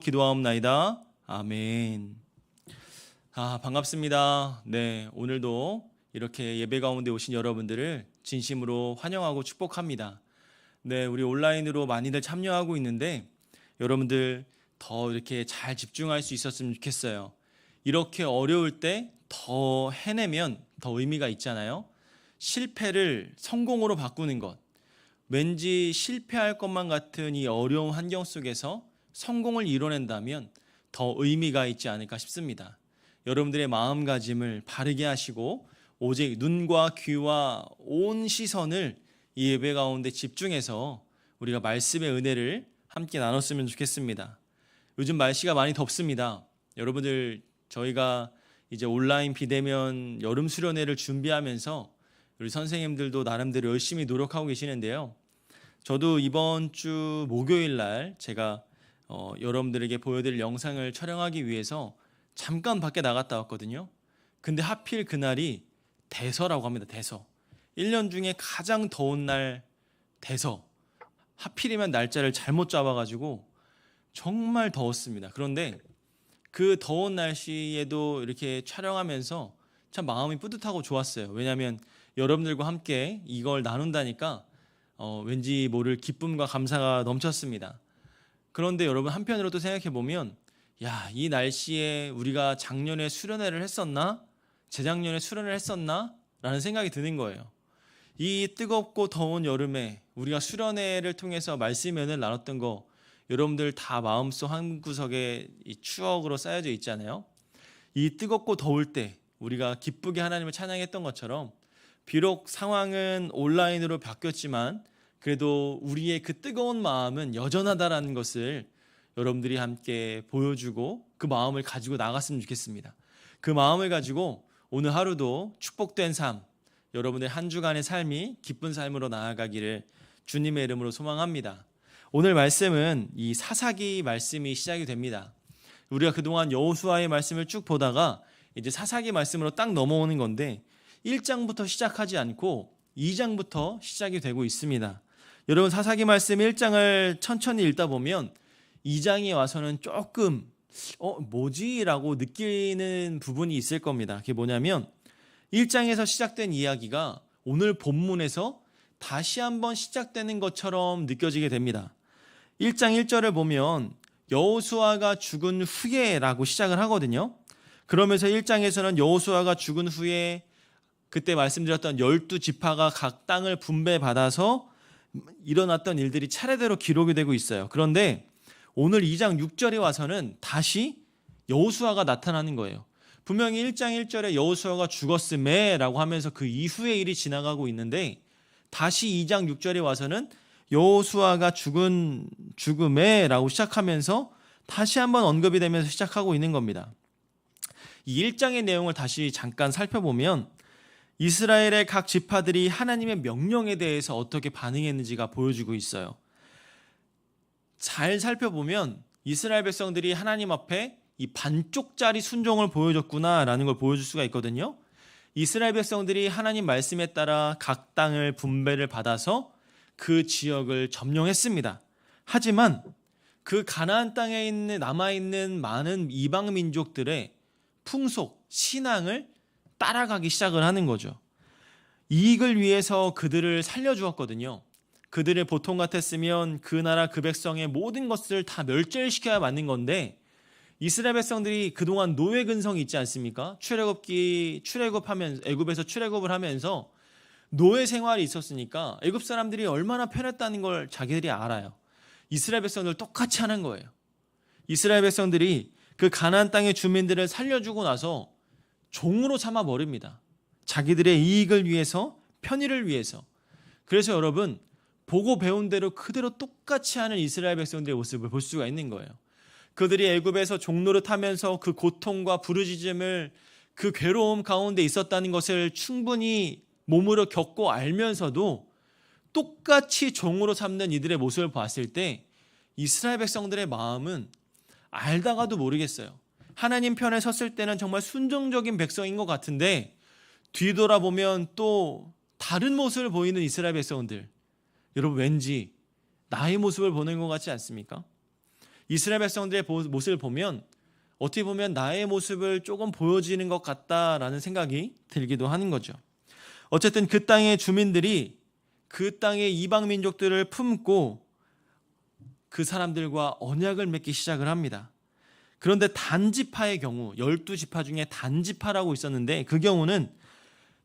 기도하옵나이다. 아멘. 반갑습니다. 네, 오늘도 이렇게 예배 가운데 오신 여러분들을 진심으로 환영하고 축복합니다. 네, 우리 온라인으로 많이들 참여하고 있는데 여러분들 더 이렇게 잘 집중할 수 있었으면 좋겠어요. 이렇게 어려울 때 더 해내면 더 의미가 있잖아요. 실패를 성공으로 바꾸는 것. 왠지 실패할 것만 같은 이 어려운 환경 속에서 성공을 이뤄낸다면 더 의미가 있지 않을까 싶습니다. 여러분들의 마음가짐을 바르게 하시고 오직 눈과 귀와 온 시선을 이 예배 가운데 집중해서 우리가 말씀의 은혜를 함께 나눴으면 좋겠습니다. 요즘 날씨가 많이 덥습니다. 여러분들 저희가 이제 온라인 비대면 여름 수련회를 준비하면서 우리 선생님들도 나름대로 열심히 노력하고 계시는데요. 저도 이번 주 목요일 날 제가 여러분들에게 보여드릴 영상을 촬영하기 위해서 잠깐 밖에 나갔다 왔거든요. 근데 하필 그날이 대서라고 합니다. 대서. 1년 중에 가장 더운 날 대서. 하필이면 날짜를 잘못 잡아가지고 정말 더웠습니다. 그런데 그 더운 날씨에도 이렇게 촬영하면서 참 마음이 뿌듯하고 좋았어요. 왜냐하면 여러분들과 함께 이걸 나눈다니까 왠지 모를 기쁨과 감사가 넘쳤습니다. 그런데 여러분 한편으로 또 생각해 보면 이 날씨에 우리가 작년에 수련회를 했었나? 재작년에 수련회를 했었나? 라는 생각이 드는 거예요. 이 뜨겁고 더운 여름에 우리가 수련회를 통해서 말씀의 은혜를 나눴던 거 여러분들 다 마음속 한구석에 이 추억으로 쌓여져 있잖아요. 이 뜨겁고 더울 때 우리가 기쁘게 하나님을 찬양했던 것처럼 비록 상황은 온라인으로 바뀌었지만 그래도 우리의 그 뜨거운 마음은 여전하다라는 것을 여러분들이 함께 보여주고 그 마음을 가지고 나갔으면 좋겠습니다. 그 마음을 가지고 오늘 하루도 축복된 삶, 여러분의 한 주간의 삶이 기쁜 삶으로 나아가기를 주님의 이름으로 소망합니다. 오늘 말씀은 이 사사기 말씀이 시작이 됩니다. 우리가 그동안 여호수아의 말씀을 쭉 보다가 이제 사사기 말씀으로 딱 넘어오는 건데 1장부터 시작하지 않고 2장부터 시작이 되고 있습니다. 여러분 사사기 말씀 1장을 천천히 읽다 보면 2장에 와서는 조금 뭐지? 라고 느끼는 부분이 있을 겁니다. 그게 뭐냐면 1장에서 시작된 이야기가 오늘 본문에서 다시 한번 시작되는 것처럼 느껴지게 됩니다. 1장 1절을 보면 여호수아가 죽은 후에라고 시작을 하거든요. 그러면서 1장에서는 여호수아가 죽은 후에 그때 말씀드렸던 12지파가 각 땅을 분배받아서 일어났던 일들이 차례대로 기록이 되고 있어요. 그런데 오늘 2장 6절에 와서는 다시 여호수아가 나타나는 거예요. 분명히 1장 1절에 여호수아가 죽었음에 라고 하면서 그 이후의 일이 지나가고 있는데 다시 2장 6절에 와서는 여호수아가 죽음에 라고 시작하면서 다시 한번 언급이 되면서 시작하고 있는 겁니다. 이 1장의 내용을 다시 잠깐 살펴보면 이스라엘의 각 지파들이 하나님의 명령에 대해서 어떻게 반응했는지가 보여주고 있어요. 잘 살펴보면 이스라엘 백성들이 하나님 앞에 이 반쪽짜리 순종을 보여줬구나라는 걸 보여줄 수가 있거든요. 이스라엘 백성들이 하나님 말씀에 따라 각 땅을 분배를 받아서 그 지역을 점령했습니다. 하지만 그 가나안 땅에 남아있는 많은 이방 민족들의 풍속, 신앙을 따라가기 시작을 하는 거죠. 이익을 위해서 그들을 살려주었거든요. 그들의 보통 같았으면 그 나라 그 백성의 모든 것을 다 멸절시켜야 맞는 건데 이스라엘 백성들이 그동안 노예 근성이 있지 않습니까? 애굽에서 출애굽을 하면서 노예 생활이 있었으니까 애굽 사람들이 얼마나 편했다는 걸 자기들이 알아요. 이스라엘 백성들 똑같이 하는 거예요. 이스라엘 백성들이 그 가나안 땅의 주민들을 살려주고 나서 종으로 삼아 버립니다. 자기들의 이익을 위해서, 편의를 위해서. 그래서 여러분 보고 배운 대로 그대로 똑같이 하는 이스라엘 백성들의 모습을 볼 수가 있는 거예요. 그들이 애굽에서 종노릇하면서 그 고통과 부르짖음을 그 괴로움 가운데 있었다는 것을 충분히 몸으로 겪고 알면서도 똑같이 종으로 삼는 이들의 모습을 봤을 때 이스라엘 백성들의 마음은 알다가도 모르겠어요. 하나님 편에 섰을 때는 정말 순종적인 백성인 것 같은데 뒤돌아보면 또 다른 모습을 보이는 이스라엘 백성들. 여러분 왠지 나의 모습을 보는 것 같지 않습니까? 이스라엘 백성들의 모습을 보면 어떻게 보면 나의 모습을 조금 보여지는 것 같다라는 생각이 들기도 하는 거죠. 어쨌든 그 땅의 주민들이 그 땅의 이방 민족들을 품고 그 사람들과 언약을 맺기 시작을 합니다. 그런데 단지파의 경우 12지파 중에 단지파라고 있었는데 그 경우는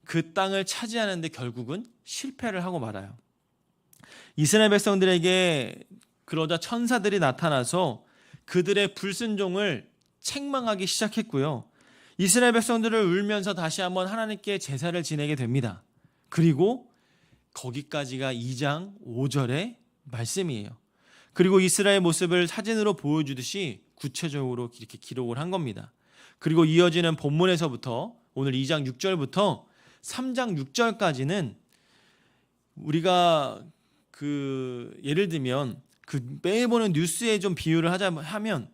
그 땅을 차지하는데 결국은 실패를 하고 말아요. 이스라엘 백성들에게 그러자 천사들이 나타나서 그들의 불순종을 책망하기 시작했고요. 이스라엘 백성들을 울면서 다시 한번 하나님께 제사를 지내게 됩니다. 그리고 거기까지가 2장 5절의 말씀이에요. 그리고 이스라엘 모습을 사진으로 보여주듯이 구체적으로 이렇게 기록을 한 겁니다. 그리고 이어지는 본문에서부터 오늘 2장 6절부터 3장 6절까지는 우리가 예를 들면 매일 보는 뉴스에 좀 비유를 하면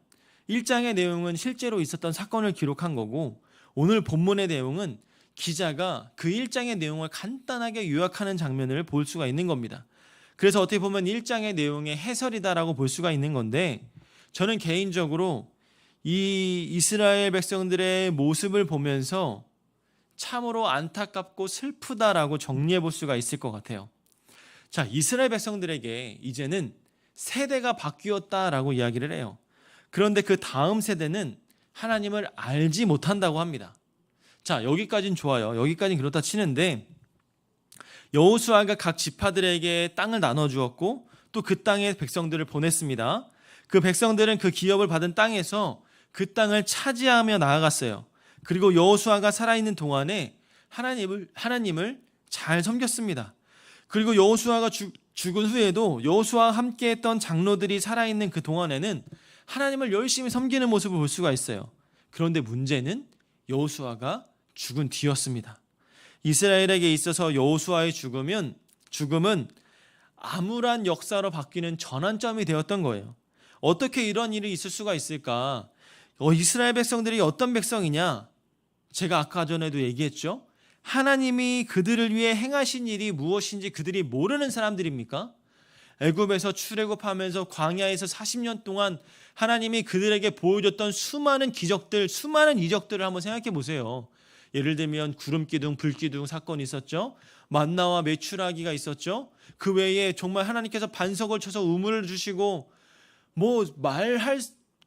1장의 내용은 실제로 있었던 사건을 기록한 거고 오늘 본문의 내용은 기자가 그 1장의 내용을 간단하게 요약하는 장면을 볼 수가 있는 겁니다. 그래서 어떻게 보면 1장의 내용의 해설이다라고 볼 수가 있는 건데 저는 개인적으로 이 이스라엘 백성들의 모습을 보면서 참으로 안타깝고 슬프다라고 정리해 볼 수가 있을 것 같아요. 자, 이스라엘 백성들에게 이제는 세대가 바뀌었다라고 이야기를 해요. 그런데 그 다음 세대는 하나님을 알지 못한다고 합니다. 자, 여기까지는 좋아요. 여기까지는 그렇다 치는데 여호수아가 각 지파들에게 땅을 나눠주었고 또 그 땅에 백성들을 보냈습니다. 그 백성들은 그 기업을 받은 땅에서 그 땅을 차지하며 나아갔어요. 그리고 여호수아가 살아있는 동안에 하나님을 잘 섬겼습니다. 그리고 여호수아가 죽은 후에도 여호수아와 함께했던 장로들이 살아있는 그 동안에는 하나님을 열심히 섬기는 모습을 볼 수가 있어요. 그런데 문제는 여호수아가 죽은 뒤였습니다. 이스라엘에게 있어서 여호수아의 죽음은 암울한 역사로 바뀌는 전환점이 되었던 거예요. 어떻게 이런 일이 있을 수가 있을까? 이스라엘 백성들이 어떤 백성이냐? 제가 아까 전에도 얘기했죠. 하나님이 그들을 위해 행하신 일이 무엇인지 그들이 모르는 사람들입니까? 애굽에서 출애굽하면서 광야에서 40년 동안 하나님이 그들에게 보여줬던 수많은 기적들, 수많은 이적들을 한번 생각해 보세요. 예를 들면 구름기둥, 불기둥 사건이 있었죠. 만나와 메추라기가 있었죠. 그 외에 정말 하나님께서 반석을 쳐서 우물을 주시고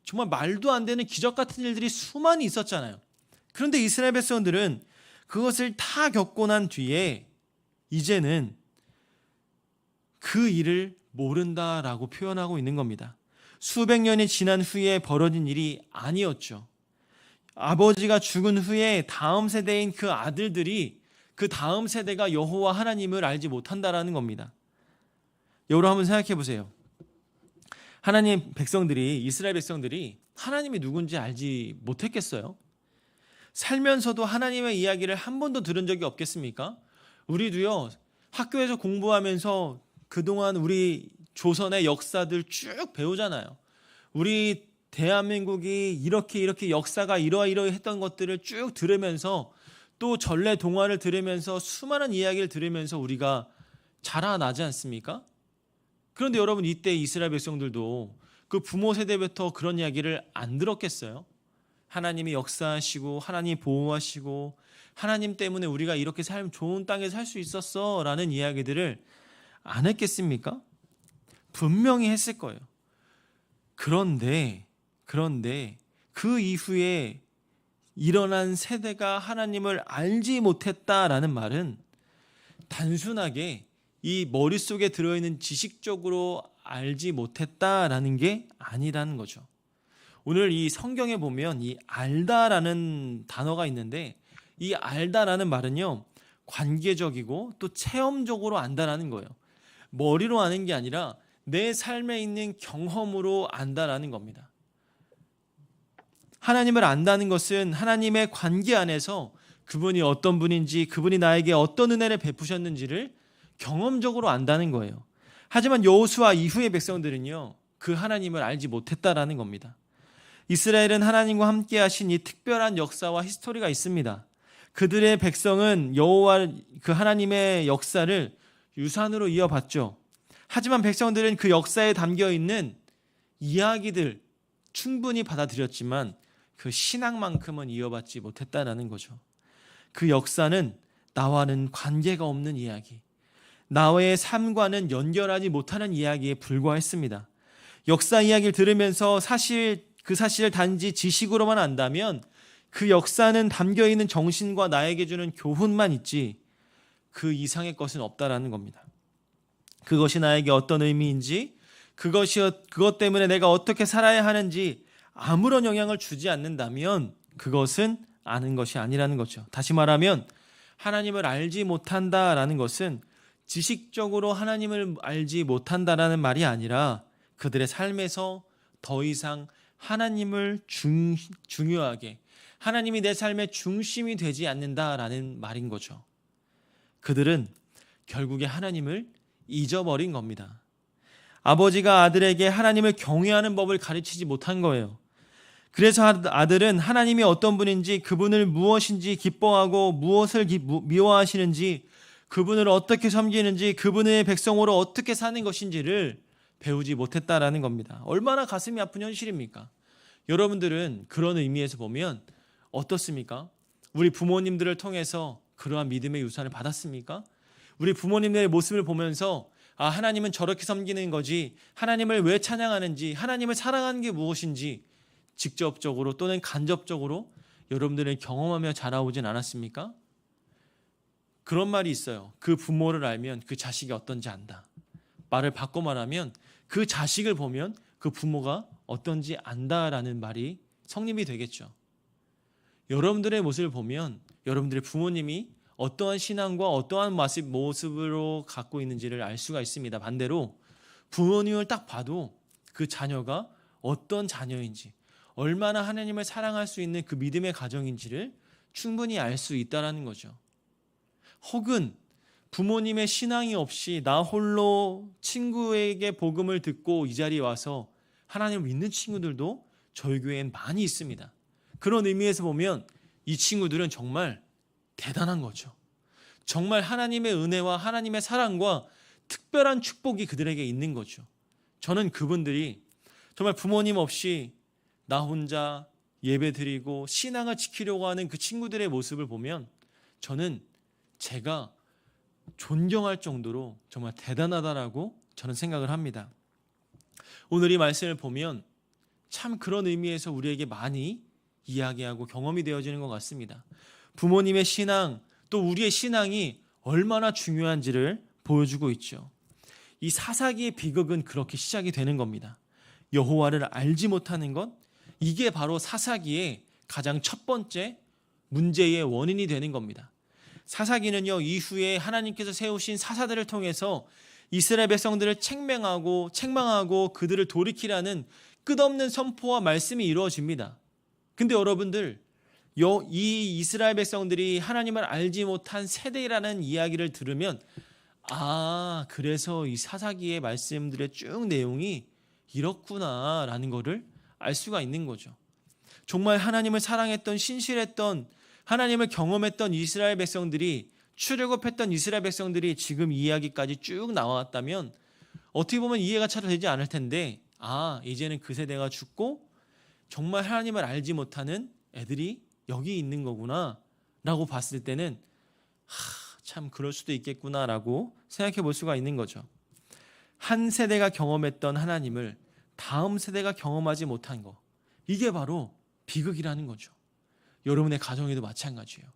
정말 말도 안 되는 기적 같은 일들이 수많이 있었잖아요. 그런데 이스라엘 백성들은 그것을 다 겪고 난 뒤에 이제는 그 일을 모른다라고 표현하고 있는 겁니다. 수백 년이 지난 후에 벌어진 일이 아니었죠. 아버지가 죽은 후에 다음 세대인 그 아들들이 그 다음 세대가 여호와 하나님을 알지 못한다라는 겁니다. 여러분 한번 생각해 보세요. 하나님 백성들이, 이스라엘 백성들이 하나님이 누군지 알지 못했겠어요? 살면서도 하나님의 이야기를 한 번도 들은 적이 없겠습니까? 우리도요, 학교에서 공부하면서 그동안 우리 조선의 역사들 쭉 배우잖아요. 우리 대한민국이 이렇게 역사가 이러이러해 했던 것들을 쭉 들으면서 또 전래 동화를 들으면서 수많은 이야기를 들으면서 우리가 자라나지 않습니까? 그런데 여러분, 이때 이스라엘 백성들도 그 부모 세대부터 그런 이야기를 안 들었겠어요? 하나님이 역사하시고 하나님 보호하시고 하나님 때문에 우리가 이렇게 좋은 땅에 살 수 있었어 라는 이야기들을 안 했겠습니까? 분명히 했을 거예요. 그런데 그 이후에 일어난 세대가 하나님을 알지 못했다라는 말은 단순하게 이 머릿속에 들어있는 지식적으로 알지 못했다라는 게 아니라는 거죠. 오늘 이 성경에 보면 이 알다라는 단어가 있는데 이 알다라는 말은요, 관계적이고 또 체험적으로 안다라는 거예요. 머리로 아는 게 아니라 내 삶에 있는 경험으로 안다라는 겁니다. 하나님을 안다는 것은 하나님의 관계 안에서 그분이 어떤 분인지, 그분이 나에게 어떤 은혜를 베푸셨는지를 경험적으로 안다는 거예요. 하지만 여호수아 이후의 백성들은요, 그 하나님을 알지 못했다라는 겁니다. 이스라엘은 하나님과 함께 하신 이 특별한 역사와 히스토리가 있습니다. 그들의 백성은 여호와 그 하나님의 역사를 유산으로 이어받죠. 하지만 백성들은 그 역사에 담겨 있는 이야기들, 충분히 받아들였지만 그 신앙만큼은 이어받지 못했다라는 거죠. 그 역사는 나와는 관계가 없는 이야기, 나의 삶과는 연결하지 못하는 이야기에 불과했습니다. 역사 이야기를 들으면서 그 사실을 단지 지식으로만 안다면 그 역사는 담겨있는 정신과 나에게 주는 교훈만 있지 그 이상의 것은 없다라는 겁니다. 그것이 나에게 어떤 의미인지, 그것 때문에 내가 어떻게 살아야 하는지 아무런 영향을 주지 않는다면 그것은 아는 것이 아니라는 거죠. 다시 말하면 하나님을 알지 못한다라는 것은 지식적으로 하나님을 알지 못한다라는 말이 아니라 그들의 삶에서 더 이상 하나님을 중요하게, 하나님이 내 삶의 중심이 되지 않는다라는 말인 거죠. 그들은 결국에 하나님을 잊어버린 겁니다. 아버지가 아들에게 하나님을 경외하는 법을 가르치지 못한 거예요. 그래서 아들은 하나님이 어떤 분인지, 그분을 무엇인지 기뻐하고 무엇을 미워하시는지, 그분을 어떻게 섬기는지, 그분의 백성으로 어떻게 사는 것인지를 배우지 못했다라는 겁니다. 얼마나 가슴이 아픈 현실입니까? 여러분들은 그런 의미에서 보면 어떻습니까? 우리 부모님들을 통해서 그러한 믿음의 유산을 받았습니까? 우리 부모님들의 모습을 보면서 하나님은 저렇게 섬기는 거지, 하나님을 왜 찬양하는지, 하나님을 사랑하는 게 무엇인지 직접적으로 또는 간접적으로 여러분들은 경험하며 자라오진 않았습니까? 그런 말이 있어요. 그 부모를 알면 그 자식이 어떤지 안다. 말을 바꿔 말하면 그 자식을 보면 그 부모가 어떤지 안다라는 말이 성립이 되겠죠. 여러분들의 모습을 보면 여러분들의 부모님이 어떠한 신앙과 어떠한 모습으로 갖고 있는지를 알 수가 있습니다. 반대로 부모님을 딱 봐도 그 자녀가 어떤 자녀인지, 얼마나 하나님을 사랑할 수 있는 그 믿음의 가정인지를 충분히 알 수 있다는 거죠. 혹은 부모님의 신앙이 없이 나 홀로 친구에게 복음을 듣고 이 자리에 와서 하나님을 믿는 친구들도 저희 교회엔 많이 있습니다. 그런 의미에서 보면 이 친구들은 정말 대단한 거죠. 정말 하나님의 은혜와 하나님의 사랑과 특별한 축복이 그들에게 있는 거죠. 저는 그분들이 정말 부모님 없이 나 혼자 예배드리고 신앙을 지키려고 하는 그 친구들의 모습을 보면 저는 제가 존경할 정도로 정말 대단하다라고 저는 생각을 합니다. 오늘 이 말씀을 보면 참 그런 의미에서 우리에게 많이 이야기하고 경험이 되어지는 것 같습니다. 부모님의 신앙, 또 우리의 신앙이 얼마나 중요한지를 보여주고 있죠. 이 사사기의 비극은 그렇게 시작이 되는 겁니다. 여호와를 알지 못하는 것, 이게 바로 사사기의 가장 첫 번째 문제의 원인이 되는 겁니다. 사사기는요, 이후에 하나님께서 세우신 사사들을 통해서 이스라엘 백성들을 책망하고 그들을 돌이키라는 끝없는 선포와 말씀이 이루어집니다. 근데 여러분들, 이 이스라엘 백성들이 하나님을 알지 못한 세대라는 이야기를 들으면 그래서 이 사사기의 말씀들의 쭉 내용이 이렇구나라는 것을 알 수가 있는 거죠. 정말 하나님을 사랑했던, 신실했던, 하나님을 경험했던 이스라엘 백성들이, 출애굽했던 이스라엘 백성들이 지금 이 이야기까지 쭉 나왔다면 어떻게 보면 이해가 잘 되지 않을 텐데 이제는 그 세대가 죽고 정말 하나님을 알지 못하는 애들이 여기 있는 거구나 라고 봤을 때는 참 그럴 수도 있겠구나라고 생각해 볼 수가 있는 거죠. 한 세대가 경험했던 하나님을 다음 세대가 경험하지 못한 거, 이게 바로 비극이라는 거죠. 여러분의 가정에도 마찬가지예요.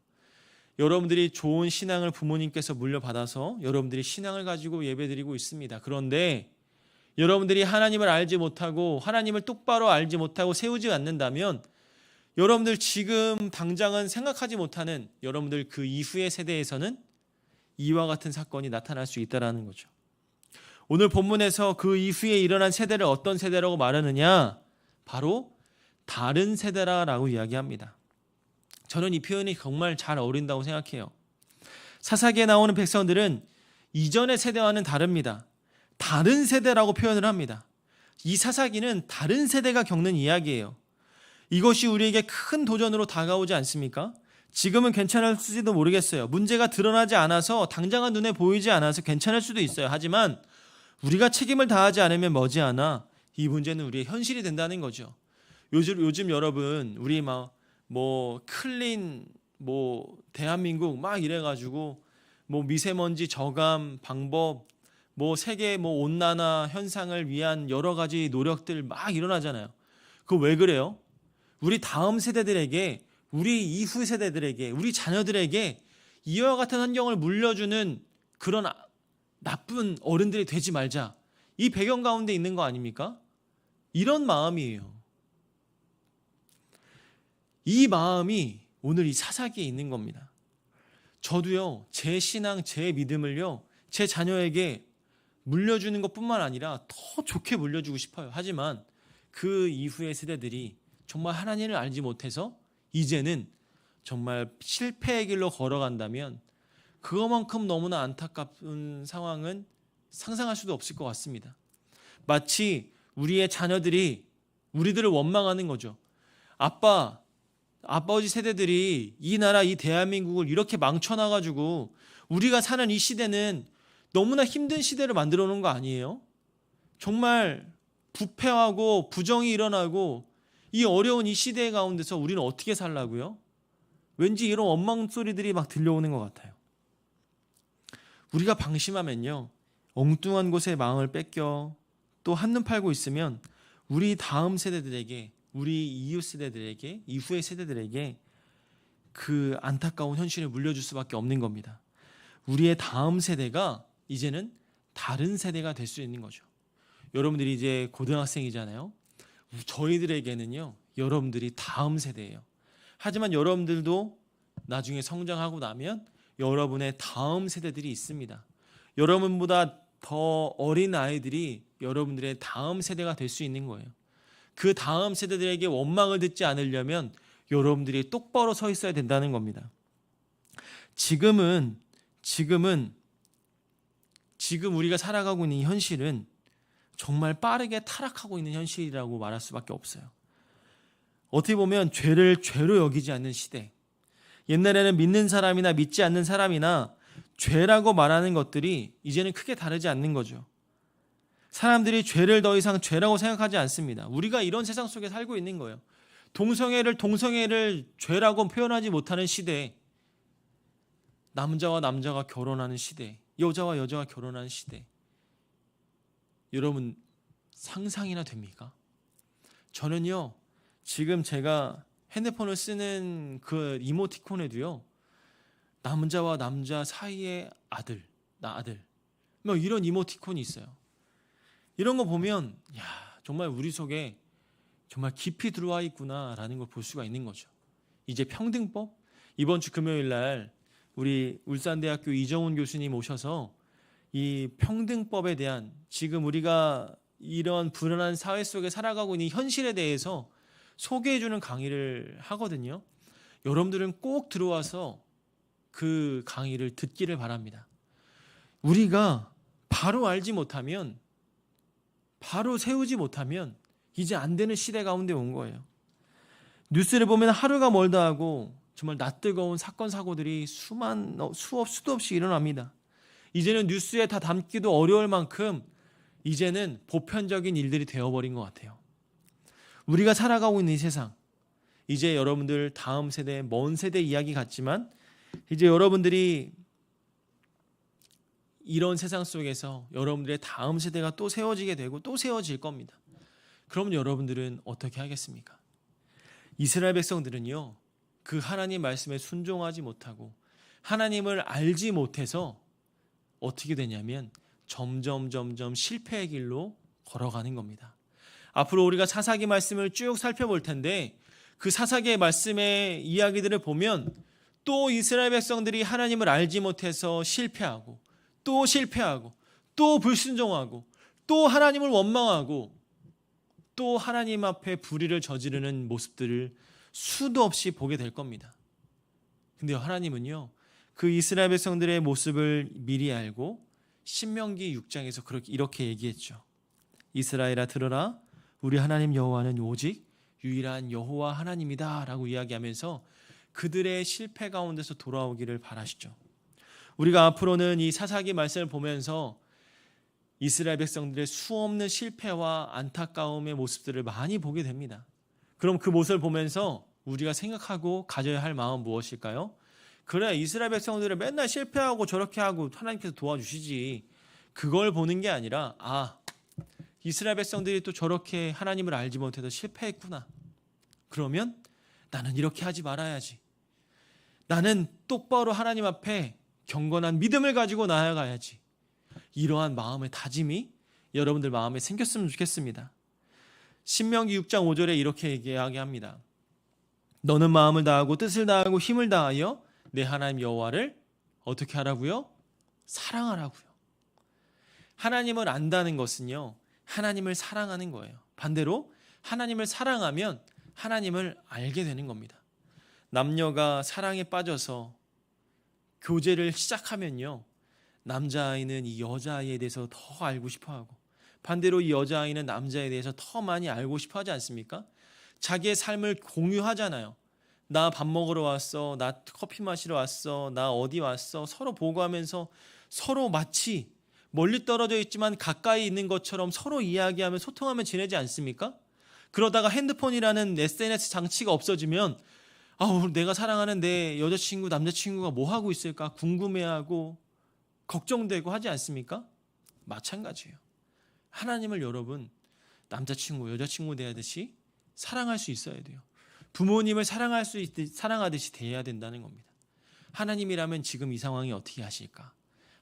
여러분들이 좋은 신앙을 부모님께서 물려받아서 여러분들이 신앙을 가지고 예배드리고 있습니다. 그런데 여러분들이 하나님을 알지 못하고 하나님을 똑바로 알지 못하고 세우지 않는다면 여러분들 지금 당장은 생각하지 못하는 여러분들 그 이후의 세대에서는 이와 같은 사건이 나타날 수 있다는 거죠. 오늘 본문에서 그 이후에 일어난 세대를 어떤 세대라고 말하느냐? 바로 다른 세대라고 이야기합니다. 저는 이 표현이 정말 잘 어울린다고 생각해요. 사사기에 나오는 백성들은 이전의 세대와는 다릅니다. 다른 세대라고 표현을 합니다. 이 사사기는 다른 세대가 겪는 이야기예요. 이것이 우리에게 큰 도전으로 다가오지 않습니까? 지금은 괜찮을지도 모르겠어요. 문제가 드러나지 않아서, 당장은 눈에 보이지 않아서 괜찮을 수도 있어요. 하지만 우리가 책임을 다하지 않으면 머지않아 이 문제는 우리의 현실이 된다는 거죠. 요즘 여러분 우리 클린 대한민국 이래가지고 미세먼지 저감 방법 세계 온난화 현상을 위한 여러 가지 노력들 일어나잖아요. 그거 왜 그래요? 우리 다음 세대들에게, 우리 이후 세대들에게, 우리 자녀들에게 이와 같은 환경을 물려주는 그런 나쁜 어른들이 되지 말자. 이 배경 가운데 있는 거 아닙니까? 이런 마음이에요. 이 마음이 오늘 이 사사기에 있는 겁니다. 저도요, 제 신앙, 제 믿음을요, 제 자녀에게 물려주는 것뿐만 아니라 더 좋게 물려주고 싶어요. 하지만 그 이후의 세대들이 정말 하나님을 알지 못해서 이제는 정말 실패의 길로 걸어간다면 그것만큼 너무나 안타까운 상황은 상상할 수도 없을 것 같습니다. 마치 우리의 자녀들이 우리들을 원망하는 거죠. 아버지 세대들이 이 나라, 이 대한민국을 이렇게 망쳐놔가지고 우리가 사는 이 시대는 너무나 힘든 시대를 만들어 놓은 거 아니에요? 정말 부패하고 부정이 일어나고 이 어려운 이 시대 가운데서 우리는 어떻게 살라고요? 왠지 이런 원망 소리들이 들려오는 것 같아요. 우리가 방심하면요, 엉뚱한 곳에 마음을 뺏겨 또 한눈 팔고 있으면 우리 다음 세대들에게, 우리 이웃 세대들에게, 이후의 세대들에게 그 안타까운 현실을 물려줄 수밖에 없는 겁니다. 우리의 다음 세대가 이제는 다른 세대가 될 수 있는 거죠. 여러분들이 이제 고등학생이잖아요. 저희들에게는요, 여러분들이 다음 세대예요. 하지만 여러분들도 나중에 성장하고 나면 여러분의 다음 세대들이 있습니다. 여러분보다 더 어린 아이들이 여러분들의 다음 세대가 될 수 있는 거예요. 그 다음 세대들에게 원망을 듣지 않으려면 여러분들이 똑바로 서 있어야 된다는 겁니다. 지금 우리가 살아가고 있는 이 현실은 정말 빠르게 타락하고 있는 현실이라고 말할 수밖에 없어요. 어떻게 보면 죄를 죄로 여기지 않는 시대. 옛날에는 믿는 사람이나 믿지 않는 사람이나 죄라고 말하는 것들이 이제는 크게 다르지 않는 거죠. 사람들이 죄를 더 이상 죄라고 생각하지 않습니다. 우리가 이런 세상 속에 살고 있는 거예요. 동성애를 죄라고 표현하지 못하는 시대, 남자와 남자가 결혼하는 시대, 여자와 여자가 결혼하는 시대. 여러분 상상이나 됩니까? 저는요, 지금 제가 핸드폰을 쓰는 그 이모티콘에도요, 남자와 남자 사이의 아들, 나 아들, 이런 이모티콘이 있어요. 이런 거 보면 정말 우리 속에 정말 깊이 들어와 있구나라는 걸 볼 수가 있는 거죠. 이제 평등법, 이번 주 금요일 날 우리 울산대학교 이정훈 교수님 오셔서 이 평등법에 대한, 지금 우리가 이런 불안한 사회 속에 살아가고 있는 현실에 대해서 소개해주는 강의를 하거든요. 여러분들은 꼭 들어와서 그 강의를 듣기를 바랍니다. 우리가 바로 알지 못하면, 바로 세우지 못하면 이제 안 되는 시대 가운데 온 거예요. 뉴스를 보면 하루가 멀다 하고 정말 낯뜨거운 사건 사고들이 수도 없이 일어납니다. 이제는 뉴스에 다 담기도 어려울 만큼 이제는 보편적인 일들이 되어버린 것 같아요. 우리가 살아가고 있는 이 세상, 이제 여러분들 다음 세대, 먼 세대 이야기 같지만 이제 여러분들이 이런 세상 속에서 여러분들의 다음 세대가 또 세워지게 되고 또 세워질 겁니다. 그럼 여러분들은 어떻게 하겠습니까? 이스라엘 백성들은요, 그 하나님 말씀에 순종하지 못하고 하나님을 알지 못해서 어떻게 되냐면 점점 실패의 길로 걸어가는 겁니다. 앞으로 우리가 사사기 말씀을 쭉 살펴볼 텐데 그 사사기의 말씀의 이야기들을 보면 또 이스라엘 백성들이 하나님을 알지 못해서 실패하고 또 불순종하고 또 하나님을 원망하고 또 하나님 앞에 불의를 저지르는 모습들을 수도 없이 보게 될 겁니다. 근데 하나님은요, 그 이스라엘 백성들의 모습을 미리 알고 신명기 6장에서 이렇게 얘기했죠. 이스라엘아 들어라, 우리 하나님 여호와는 오직 유일한 여호와 하나님이다 라고 이야기하면서 그들의 실패 가운데서 돌아오기를 바라시죠. 우리가 앞으로는 이 사사기 말씀을 보면서 이스라엘 백성들의 수없는 실패와 안타까움의 모습들을 많이 보게 됩니다. 그럼 그 모습을 보면서 우리가 생각하고 가져야 할 마음은 무엇일까요? 그래, 이스라엘 백성들을 맨날 실패하고 저렇게 하고 하나님께서 도와주시지. 그걸 보는 게 아니라 이스라엘 백성들이 또 저렇게 하나님을 알지 못해서 실패했구나. 그러면 나는 이렇게 하지 말아야지. 나는 똑바로 하나님 앞에 경건한 믿음을 가지고 나아가야지. 이러한 마음의 다짐이 여러분들 마음에 생겼으면 좋겠습니다. 신명기 6장 5절에 이렇게 이야기합니다. 너는 마음을 다하고 뜻을 다하고 힘을 다하여 내 하나님 여호와를 어떻게 하라고요? 사랑하라고요. 하나님을 안다는 것은요, 하나님을 사랑하는 거예요. 반대로 하나님을 사랑하면 하나님을 알게 되는 겁니다. 남녀가 사랑에 빠져서 교제를 시작하면요, 남자아이는 이 여자아이에 대해서 더 알고 싶어하고, 반대로 이 여자아이는 남자에 대해서 더 많이 알고 싶어하지 않습니까? 자기의 삶을 공유하잖아요. 나 밥 먹으러 왔어, 나 커피 마시러 왔어, 나 어디 왔어, 서로 보고하면서 서로 마치 멀리 떨어져 있지만 가까이 있는 것처럼 서로 이야기하며 소통하며 지내지 않습니까? 그러다가 핸드폰이라는 SNS 장치가 없어지면 내가 사랑하는 내 여자친구, 남자친구가 뭐 하고 있을까 궁금해하고 걱정되고 하지 않습니까? 마찬가지예요. 하나님을 여러분 남자친구, 여자친구 대하듯이 사랑할 수 있어야 돼요. 부모님을 사랑하듯이 대해야 된다는 겁니다. 하나님이라면 지금 이 상황이 어떻게 하실까?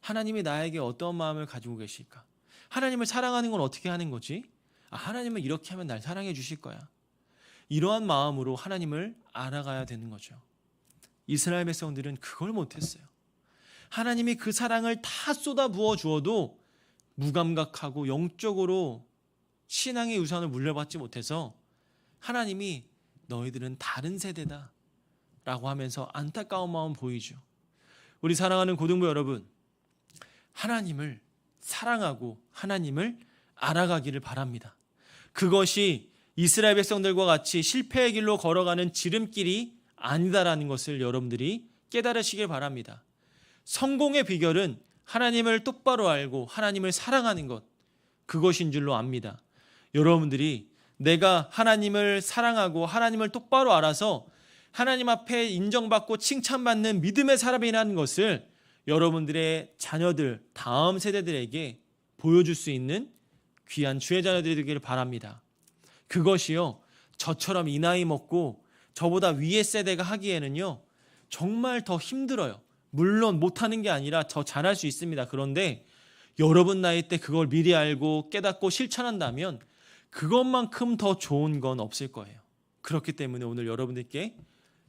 하나님이 나에게 어떤 마음을 가지고 계실까? 하나님을 사랑하는 건 어떻게 하는 거지? 하나님은 이렇게 하면 날 사랑해 주실 거야. 이러한 마음으로 하나님을 알아가야 되는 거죠. 이스라엘 백성들은 그걸 못했어요. 하나님이 그 사랑을 다 쏟아 부어 주어도 무감각하고 영적으로 신앙의 유산을 물려받지 못해서 하나님이 너희들은 다른 세대다 라고 하면서 안타까운 마음 보이죠. 우리 사랑하는 고등부 여러분, 하나님을 사랑하고 하나님을 알아가기를 바랍니다. 그것이 이스라엘 백성들과 같이 실패의 길로 걸어가는 지름길이 아니다라는 것을 여러분들이 깨달으시길 바랍니다. 성공의 비결은 하나님을 똑바로 알고 하나님을 사랑하는 것, 그것인 줄로 압니다. 여러분들이 내가 하나님을 사랑하고 하나님을 똑바로 알아서 하나님 앞에 인정받고 칭찬받는 믿음의 사람이라는 것을 여러분들의 자녀들, 다음 세대들에게 보여줄 수 있는 귀한 주의 자녀들이 되기를 바랍니다. 그것이요, 저처럼 이 나이 먹고 저보다 위의 세대가 하기에는요 정말 더 힘들어요. 물론 못하는 게 아니라 더 잘할 수 있습니다. 그런데 여러분 나이 때 그걸 미리 알고 깨닫고 실천한다면 그것만큼 더 좋은 건 없을 거예요. 그렇기 때문에 오늘 여러분들께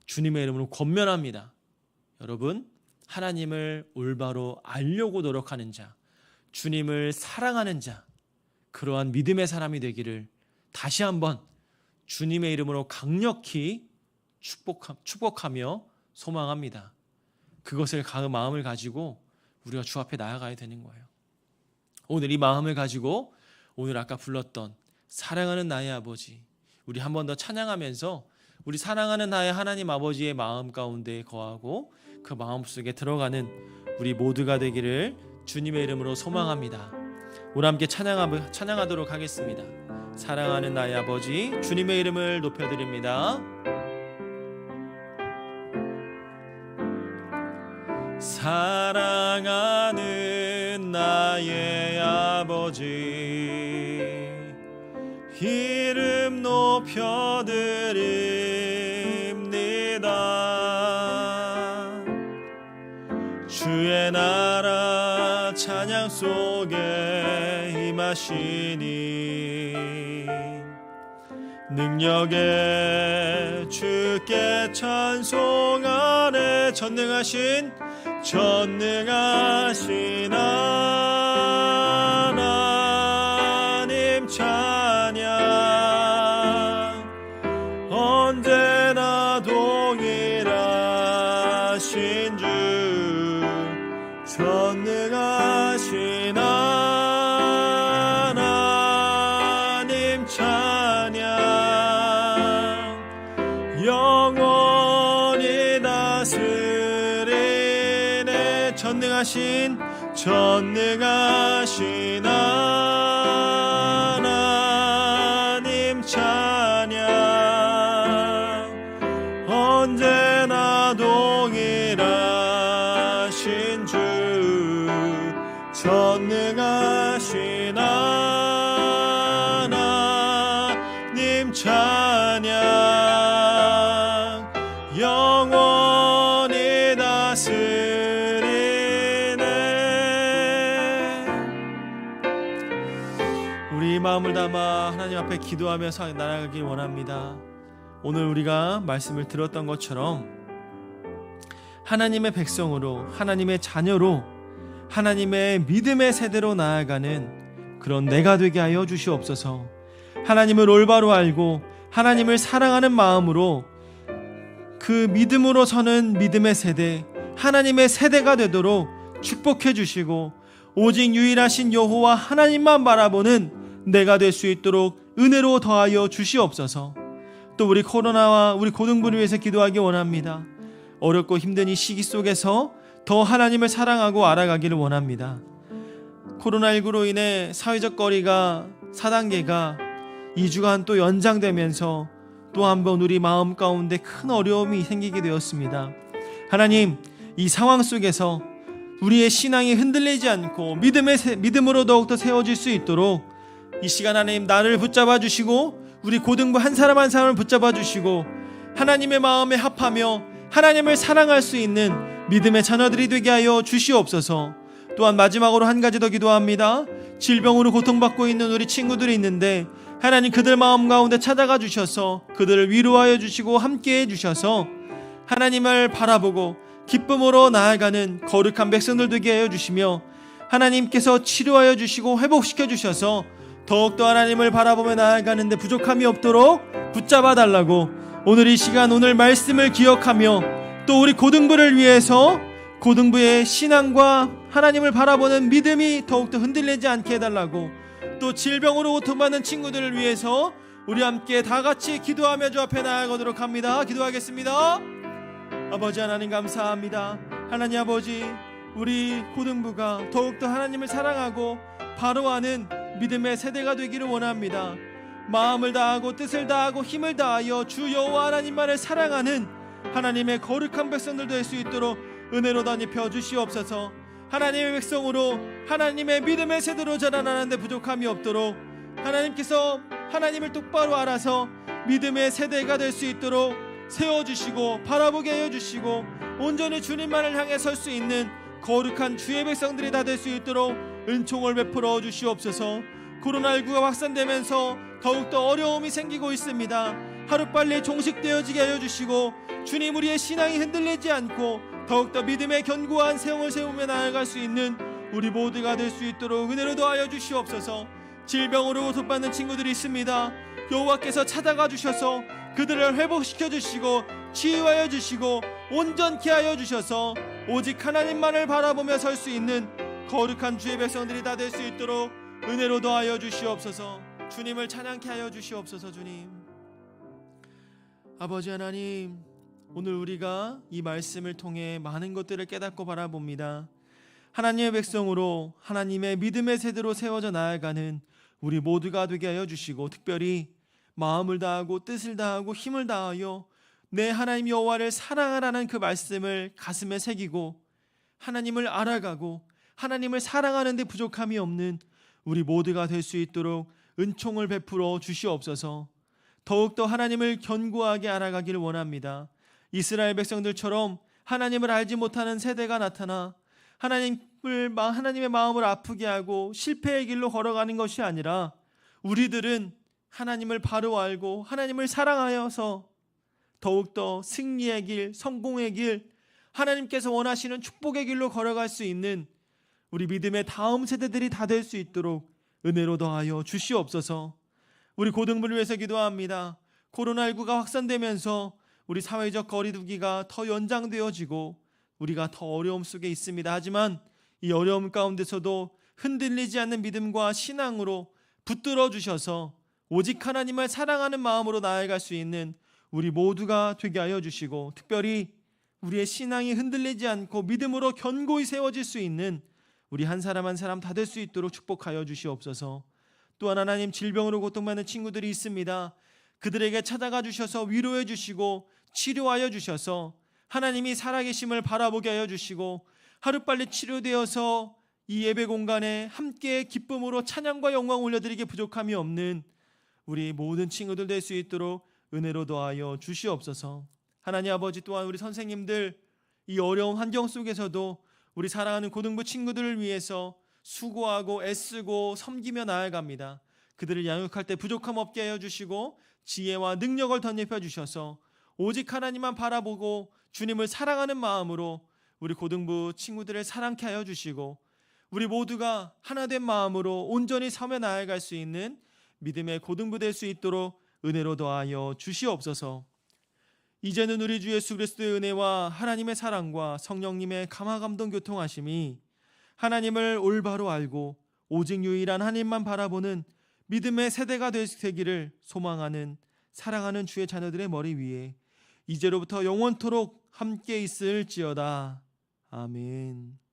주님의 이름으로 권면합니다. 여러분, 하나님을 올바로 알려고 노력하는 자, 주님을 사랑하는 자, 그러한 믿음의 사람이 되기를 다시 한번 주님의 이름으로 강력히 축복하며 소망합니다. 그것을 마음을 가지고 우리가 주 앞에 나아가야 되는 거예요. 오늘 이 마음을 가지고 오늘 아까 불렀던 사랑하는 나의 아버지, 우리 한 번 더 찬양하면서 우리 사랑하는 나의 하나님 아버지의 마음 가운데 거하고 그 마음속에 들어가는 우리 모두가 되기를 주님의 이름으로 소망합니다. 우리 함께 찬양하도록 하겠습니다. 사랑하는 나의 아버지, 주님의 이름을 높여드립니다. 사랑하는 나의 아버지, 이름 높여드립니다. 주의 나라 찬양 속에 임하시니 능력에 주께 찬송하네. 전능하신 하나님 찬양, 언제나 동일하신 주, 전능하신 하나님 찬양, 영원히 다스리네. 전능하신 하나님 찬양, 언제나 동일하신 주 전능하신 하나님 찬양 영원히 다스리네. 우리 마음을 담아 하나님 앞에 기도하면서 나아가길 원합니다. 오늘 우리가 말씀을 들었던 것처럼 하나님의 백성으로, 하나님의 자녀로, 하나님의 믿음의 세대로 나아가는 그런 내가 되게 하여 주시옵소서. 하나님을 올바로 알고 하나님을 사랑하는 마음으로 그 믿음으로 서는 믿음의 세대, 하나님의 세대가 되도록 축복해 주시고, 오직 유일하신 여호와 하나님만 바라보는 내가 될 수 있도록 은혜로 더하여 주시옵소서. 또 우리 코로나와 우리 고등부를 위해서 기도하기 원합니다. 어렵고 힘든 이 시기 속에서 더 하나님을 사랑하고 알아가기를 원합니다. 코로나19로 인해 사회적 거리가 4단계가 2주간 또 연장되면서 또 한 번 우리 마음 가운데 큰 어려움이 생기게 되었습니다. 하나님, 이 상황 속에서 우리의 신앙이 흔들리지 않고 믿음으로 더욱더 세워질 수 있도록 이 시간 하나님 나를 붙잡아 주시고 우리 고등부 한 사람 한 사람을 붙잡아 주시고 하나님의 마음에 합하며 하나님을 사랑할 수 있는 믿음의 자녀들이 되게 하여 주시옵소서. 또한 마지막으로 한 가지 더 기도합니다. 질병으로 고통받고 있는 우리 친구들이 있는데 하나님 그들 마음 가운데 찾아가 주셔서 그들을 위로하여 주시고 함께해 주셔서 하나님을 바라보고 기쁨으로 나아가는 거룩한 백성들 되게 하여 주시며 하나님께서 치료하여 주시고 회복시켜 주셔서 더욱더 하나님을 바라보며 나아가는데 부족함이 없도록 붙잡아 달라고 오늘 이 시간 오늘 말씀을 기억하며 또 우리 고등부를 위해서 고등부의 신앙과 하나님을 바라보는 믿음이 더욱더 흔들리지 않게 해달라고 또 질병으로 고통받는 친구들을 위해서 우리 함께 다 같이 기도하며 주 앞에 나아가도록 합니다. 기도하겠습니다. 아버지 하나님 감사합니다. 하나님 아버지, 우리 고등부가 더욱더 하나님을 사랑하고 바로 아는 믿음의 세대가 되기를 원합니다. 마음을 다하고 뜻을 다하고 힘을 다하여 주 여호와 하나님만을 사랑하는 하나님의 거룩한 백성들 될 수 있도록 은혜로 덧입혀 주시옵소서. 하나님의 백성으로 하나님의 믿음의 세대로 자라나는데 부족함이 없도록 하나님께서 하나님을 똑바로 알아서 믿음의 세대가 될 수 있도록 세워주시고 바라보게 하여 주시고 온전히 주님만을 향해 설 수 있는 거룩한 주의 백성들이 다 될 수 있도록 은총을 베풀어 주시옵소서. 코로나19가 확산되면서 더욱더 어려움이 생기고 있습니다. 하루빨리 종식되어지게 하여 주시고 주님 우리의 신앙이 흔들리지 않고 더욱더 믿음의 견고한 세움을 세우며 나아갈 수 있는 우리 모두가 될 수 있도록 은혜로 도하여 주시옵소서. 질병으로 고통받는 친구들이 있습니다. 여호와께서 찾아가 주셔서 그들을 회복시켜 주시고 치유하여 주시고 온전케 하여 주셔서 오직 하나님만을 바라보며 설 수 있는 거룩한 주의 백성들이 다 될 수 있도록 은혜로 더하여 주시옵소서. 주님을 찬양케 하여 주시옵소서. 주님 아버지 하나님, 오늘 우리가 이 말씀을 통해 많은 것들을 깨닫고 바라봅니다. 하나님의 백성으로 하나님의 믿음의 세대로 세워져 나아가는 우리 모두가 되게 하여 주시고 특별히 마음을 다하고 뜻을 다하고 힘을 다하여 내 하나님 여호와를 사랑하라는 그 말씀을 가슴에 새기고 하나님을 알아가고 하나님을 사랑하는 데 부족함이 없는 우리 모두가 될 수 있도록 은총을 베풀어 주시옵소서. 더욱더 하나님을 견고하게 알아가기를 원합니다. 이스라엘 백성들처럼 하나님을 알지 못하는 세대가 나타나 하나님의 마음을 아프게 하고 실패의 길로 걸어가는 것이 아니라 우리들은 하나님을 바로 알고 하나님을 사랑하여서 더욱더 승리의 길, 성공의 길, 하나님께서 원하시는 축복의 길로 걸어갈 수 있는 우리 믿음의 다음 세대들이 다 될 수 있도록 은혜로 더하여 주시옵소서. 우리 고등부를 위해서 기도합니다. 코로나19가 확산되면서 우리 사회적 거리두기가 더 연장되어지고 우리가 더 어려움 속에 있습니다. 하지만 이 어려움 가운데서도 흔들리지 않는 믿음과 신앙으로 붙들어 주셔서 오직 하나님을 사랑하는 마음으로 나아갈 수 있는 우리 모두가 되게 하여 주시고 특별히 우리의 신앙이 흔들리지 않고 믿음으로 견고히 세워질 수 있는 우리 한 사람 한 사람 다 될 수 있도록 축복하여 주시옵소서. 또한 하나님, 질병으로 고통받는 친구들이 있습니다. 그들에게 찾아가 주셔서 위로해 주시고 치료하여 주셔서 하나님이 살아계심을 바라보게 하여 주시고 하루빨리 치료되어서 이 예배 공간에 함께 기쁨으로 찬양과 영광 올려드리기 부족함이 없는 우리 모든 친구들 될 수 있도록 은혜로 도하여 주시옵소서. 하나님 아버지, 또한 우리 선생님들 이 어려운 환경 속에서도 우리 사랑하는 고등부 친구들을 위해서 수고하고 애쓰고 섬기며 나아갑니다. 그들을 양육할 때 부족함 없게 하여 주시고 지혜와 능력을 덧입혀 주셔서 오직 하나님만 바라보고 주님을 사랑하는 마음으로 우리 고등부 친구들을 사랑케 하여 주시고 우리 모두가 하나된 마음으로 온전히 섬에 나아갈 수 있는 믿음의 고등부 될 수 있도록 은혜로 더하여 주시옵소서. 이제는 우리 주 예수 그리스도의 은혜와 하나님의 사랑과 성령님의 감화감동 교통하심이 하나님을 올바로 알고 오직 유일한 하나님만 바라보는 믿음의 세대가 되기를 소망하는 사랑하는 주의 자녀들의 머리 위에 이제로부터 영원토록 함께 있을지어다. 아멘.